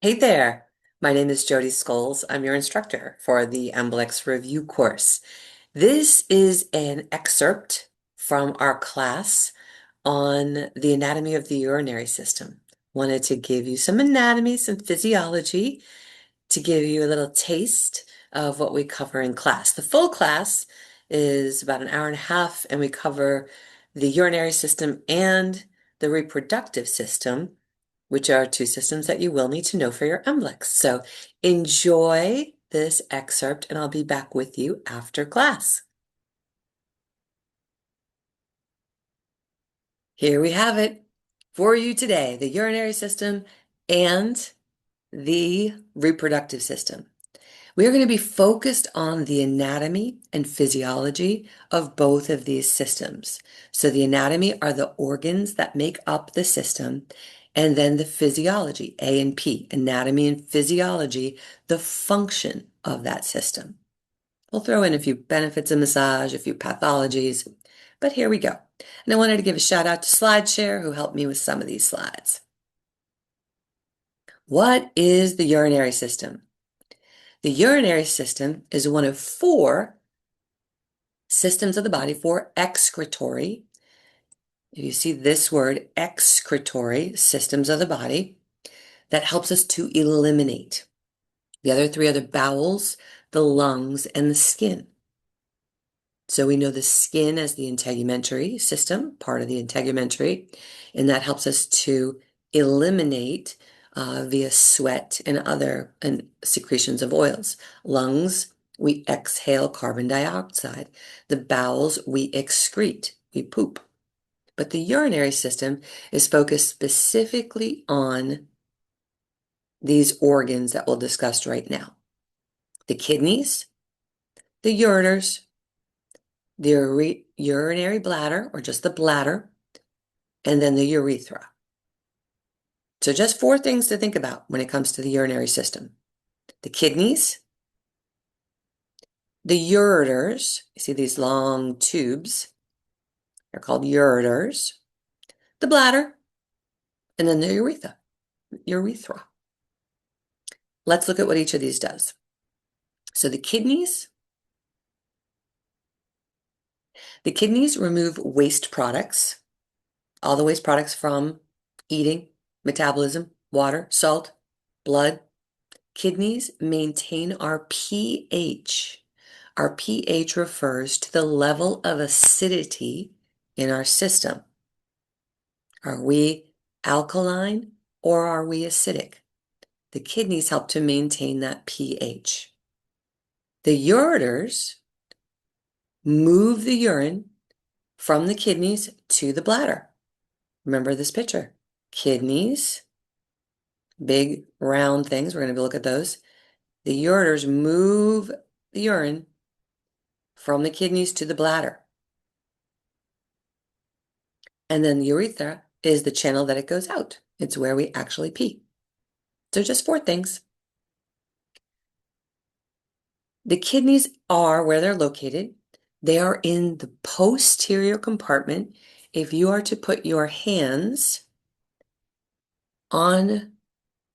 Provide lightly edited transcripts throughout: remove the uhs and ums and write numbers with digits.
Hey there, my name is Jodi Scholes. I'm your instructor for the MBLEx review course. This is an excerpt from our class on the anatomy of the urinary system. Wanted to give you some anatomy, some physiology, to give you a little taste of what we cover in class. The full class is about an hour and a half, and we cover the urinary system and the reproductive system, which are two systems that you will need to know for your MBLEx. So enjoy this excerpt, and I'll be back with you after class. Here we have it for you today, the urinary system and the reproductive system. We are going to be focused on the anatomy and physiology of both of these systems. So the anatomy are the organs that make up the system, and then the physiology, A and P, anatomy and physiology, the function of that system. We'll throw in a few benefits of massage, a few pathologies, but here we go. And I wanted to give a shout out to SlideShare, who helped me with some of these slides. What is the urinary system? The urinary system is one of four systems of the body, four excretory. If you see this word, excretory systems of the body, that helps us to eliminate. The other three are the bowels, the lungs, and the skin. So we know the skin as the integumentary system, part of the integumentary, and that helps us to eliminate via sweat and other secretions of oils. Lungs, we exhale carbon dioxide. The bowels, we excrete, we poop. But the urinary system is focused specifically on these organs that we'll discuss right now. The kidneys, the ureters, the urinary bladder, or just the bladder, and then the urethra. So just four things to think about when it comes to the urinary system. The kidneys, the ureters, you see these long tubes, they're called ureters, the bladder, and then the urethra. Let's look at what each of these does. So the kidneys remove waste products, all the waste products from eating, metabolism, water, salt, blood. Kidneys maintain our pH. Our pH refers to the level of acidity in our system. Are we alkaline or are we acidic? The kidneys help to maintain that pH. The ureters move the urine from the kidneys to the bladder. Remember this picture. Kidneys, big round things. We're going to look at those. The ureters move the urine from the kidneys to the bladder. And then the urethra is the channel that it goes out. It's where we actually pee. So just four things. The kidneys are where they're located. They are in the posterior compartment. If you are to put your hands on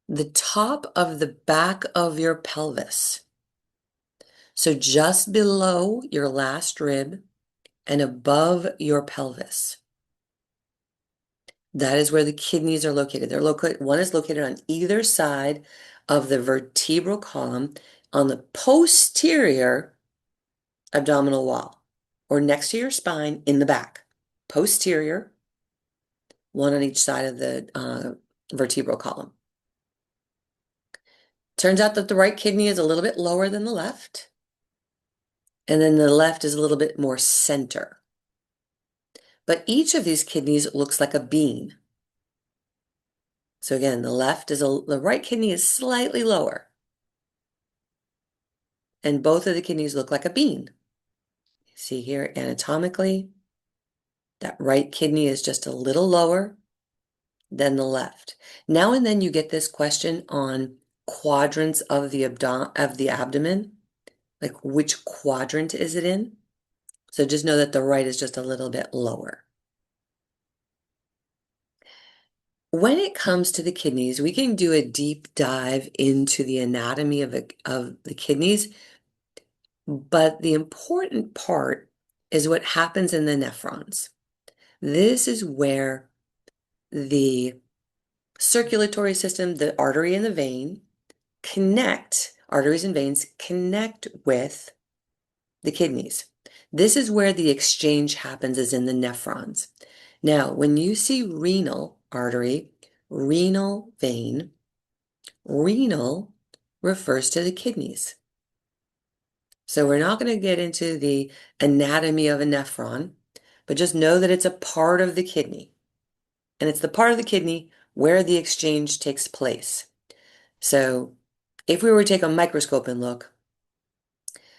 the top of the back of your pelvis, so just below your last rib and above your pelvis, that is where the kidneys are located. One is located on either side of the vertebral column on the posterior abdominal wall, or next to your spine in the back. Posterior, one on each side of the vertebral column. Turns out that the right kidney is a little bit lower than the left, and then the left is a little bit more center. But each of these kidneys looks like a bean. So again, the right kidney is slightly lower, and both of the kidneys look like a bean. See here anatomically, that right kidney is just a little lower than the left. Now and then you get this question on quadrants of the abdomen, like which quadrant is it in? So just know that the right is just a little bit lower. When it comes to the kidneys, we can do a deep dive into the anatomy of the kidneys, but the important part is what happens in the nephrons. This is where the circulatory system, the artery and the vein, arteries and veins connect with the kidneys. This is where the exchange happens, is in the nephrons. Now, when you see renal artery, renal vein, renal refers to the kidneys. So we're not going to get into the anatomy of a nephron, but just know that it's a part of the kidney. And it's the part of the kidney where the exchange takes place. So if we were to take a microscope and look,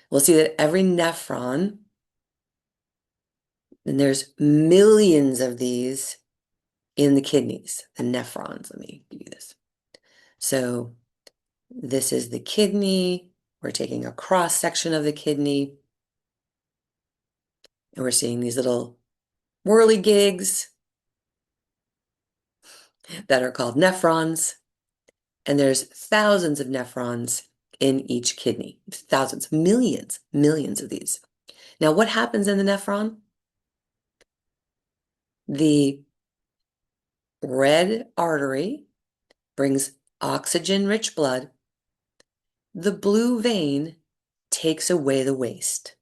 we'll see that every nephron, and there's millions of these in the kidneys, the nephrons. Let me give you this. So this is the kidney. We're taking a cross section of the kidney, and we're seeing these little whirligigs that are called nephrons. And there's thousands of nephrons in each kidney. Thousands, millions of these. Now, what happens in the nephron? The red artery brings oxygen-rich blood. The blue vein takes away the waste.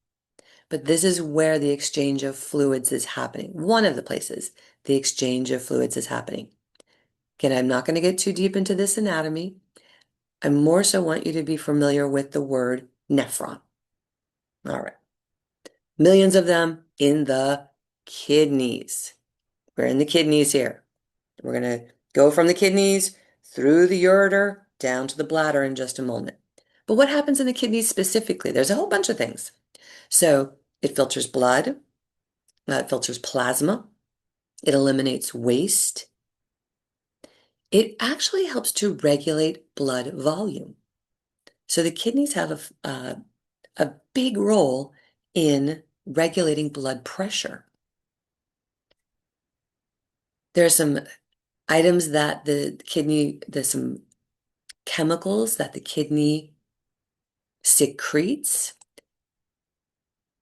But this is where the exchange of fluids is happening. One of the places the exchange of fluids is happening. Again, I'm not going to get too deep into this anatomy. I more so want you to be familiar with the word nephron. All right. Millions of them in the kidneys. We're in the kidneys here. We're going to go from the kidneys through the ureter down to the bladder in just a moment. But what happens in the kidneys specifically? There's a whole bunch of things. So it filters blood, it filters plasma, it eliminates waste. It actually helps to regulate blood volume. So the kidneys have a big role in regulating blood pressure. There are some items that there's some chemicals that the kidney secretes.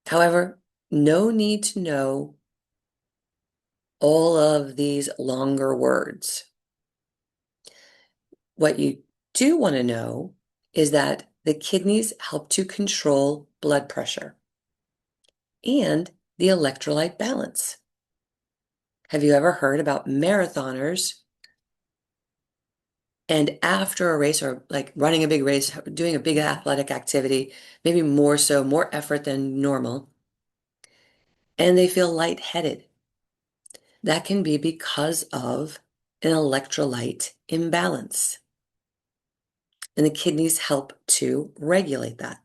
However, no need to know all of these longer words. What you do want to know is that the kidneys help to control blood pressure and the electrolyte balance. Have you ever heard about marathoners and after a race, or like running a big race, doing a big athletic activity, maybe more effort than normal, and they feel lightheaded? That can be because of an electrolyte imbalance. And the kidneys help to regulate that.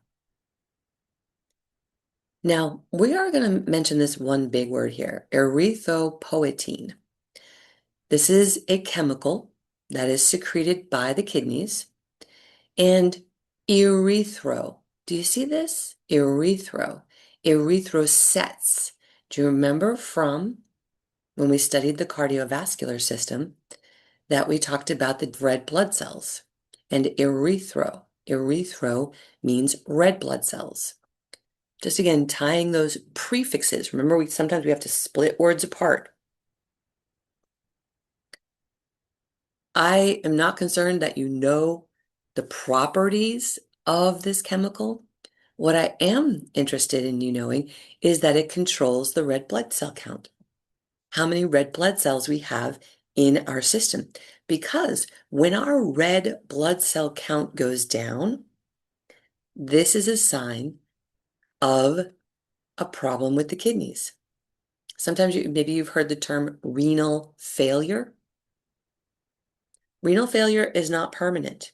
Now, we are going to mention this one big word here, erythropoietin. This is a chemical that is secreted by the kidneys. And urethro, do you see this? Erythrocytes. Do you remember from when we studied the cardiovascular system that we talked about the red blood cells? And erythro means red blood cells. Just again, tying those prefixes. Remember, sometimes we have to split words apart. I am not concerned that you know the properties of this chemical. What I am interested in you knowing is that it controls the red blood cell count. How many red blood cells we have in our system. Because when our red blood cell count goes down, this is a sign of a problem with the kidneys. Sometimes maybe you've heard the term renal failure. Renal failure is not permanent.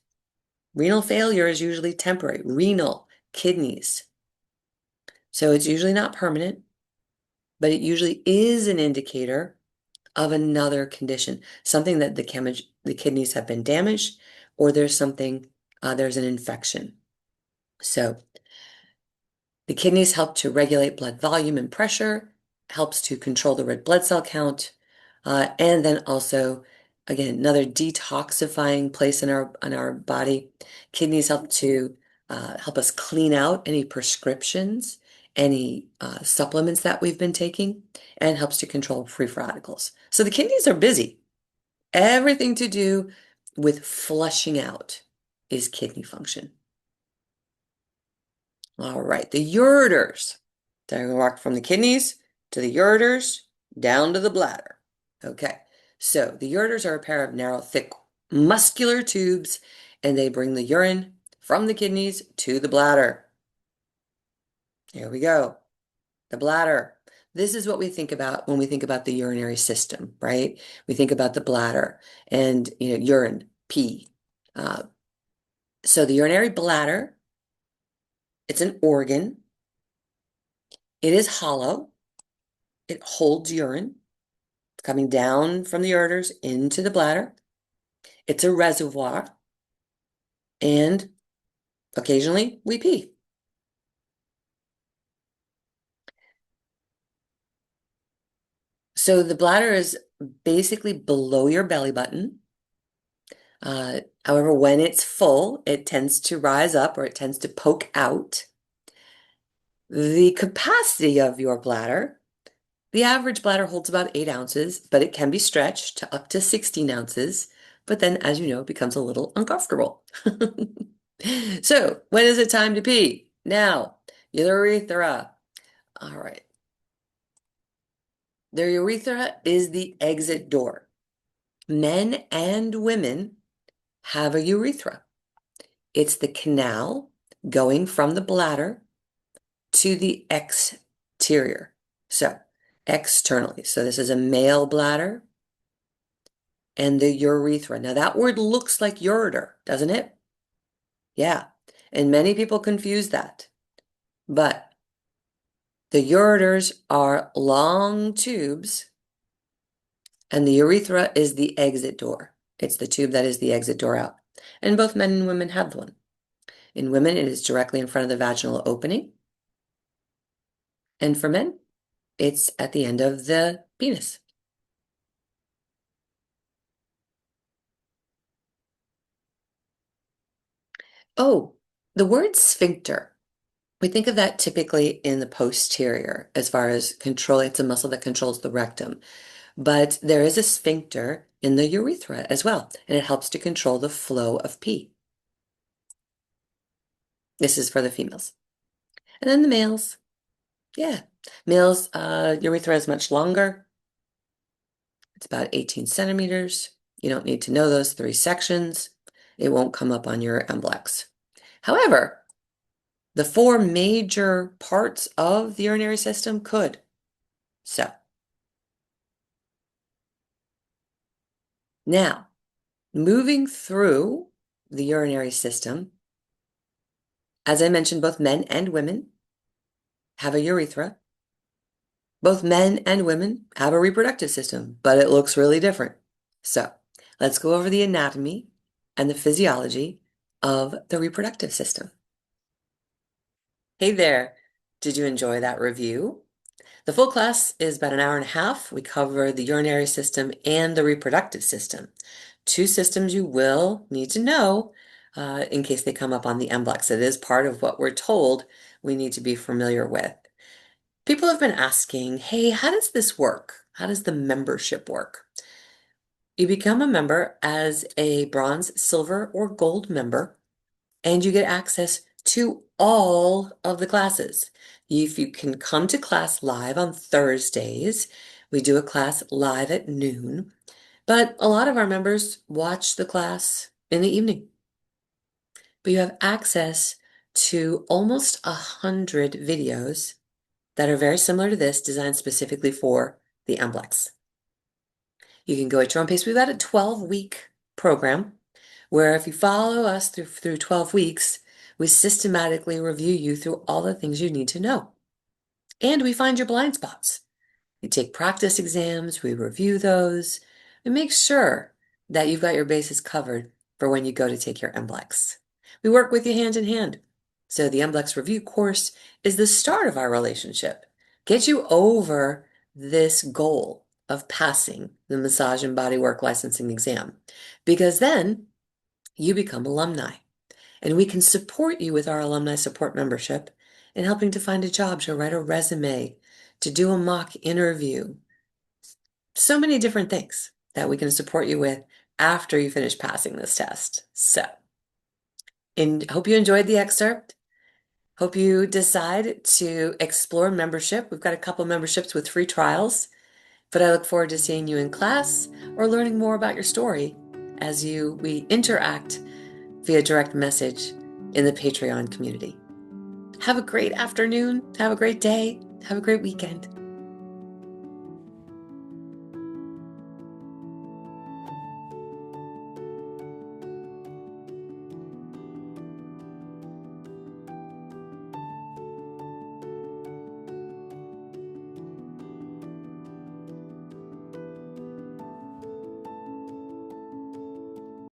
Renal failure is usually temporary. Renal, kidneys. So it's usually not permanent, but it usually is an indicator of another condition, something that the kidneys have been damaged, or there's an infection. So the kidneys help to regulate blood volume and pressure, helps to control the red blood cell count, and then also Again, another detoxifying place in our body. Kidneys help us clean out any prescriptions, any supplements that we've been taking, and helps to control free radicals. So the kidneys are busy. Everything to do with flushing out is kidney function. All right, the ureters. Then we walk from the kidneys to the ureters down to the bladder. Okay, so the ureters are a pair of narrow, thick, muscular tubes, and they bring the urine from the kidneys to the bladder. Here we go. The bladder. This is what we think about when we think about the urinary system, right? We think about the bladder and, urine, pee. So the urinary bladder, it's an organ. It is hollow. It holds urine coming down from the ureters into the bladder. It's a reservoir, and occasionally we pee. So the bladder is basically below your belly button. However, when it's full, it tends to rise up or it tends to poke out. The capacity of your bladder, the average bladder holds about 8 ounces, but it can be stretched to up to 16 ounces. But then, as you know, it becomes a little uncomfortable. So, when is it time to pee? Now, urethra. All right. The urethra is the exit door. Men and women have a urethra. It's the canal going from the bladder to the exterior. So, externally. So, this is a male bladder and the urethra. Now, that word looks like ureter, doesn't it? Yeah. And many people confuse that. But the ureters are long tubes, and the urethra is the exit door. It's the tube that is the exit door out. And both men and women have one. In women, it is directly in front of the vaginal opening. And for men, it's at the end of the penis. Oh, the word sphincter. We think of that typically in the posterior as far as control. It's a muscle that controls the rectum. But there is a sphincter in the urethra as well, and it helps to control the flow of pee. This is for the females. And then the males. Yeah. Males, urethra is much longer. It's about 18 centimeters. You don't need to know those 3 sections. It won't come up on your MBLEx. However, the 4 major parts of the urinary system could. So, now, moving through the urinary system, as I mentioned, both men and women have a urethra. Both men and women have a reproductive system, but it looks really different. So, let's go over the anatomy and the physiology of the reproductive system. Hey there, did you enjoy that review? The full class is about an hour and a half. We cover the urinary system and the reproductive system. 2 systems you will need to know in case they come up on the MBLEx. It is part of what we're told we need to be familiar with. People have been asking, hey, how does this work? How does the membership work? You become a member as a bronze, silver, or gold member, and you get access to all of the classes. If you can come to class live on Thursdays, we do a class live at noon, but a lot of our members watch the class in the evening. But you have access to almost 100 videos that are very similar to this, designed specifically for the MBLEx. You can go at your own pace. We've got a 12-week program where if you follow us through 12 weeks, we systematically review you through all the things you need to know. And we find your blind spots. We take practice exams, we review those, and make sure that you've got your bases covered for when you go to take your MBLEx. We work with you hand in hand. So the MBLEx review course is the start of our relationship. Get you over this goal of passing the Massage and Bodywork Licensing Exam, because then you become alumni, and we can support you with our alumni support membership in helping to find a job, to write a resume, to do a mock interview. So many different things that we can support you with after you finish passing this test. So, hope you enjoyed the excerpt. Hope you decide to explore membership. We've got a couple memberships with free trials, but I look forward to seeing you in class or learning more about your story as we interact via direct message in the Patreon community. Have a great afternoon. Have a great day. Have a great weekend.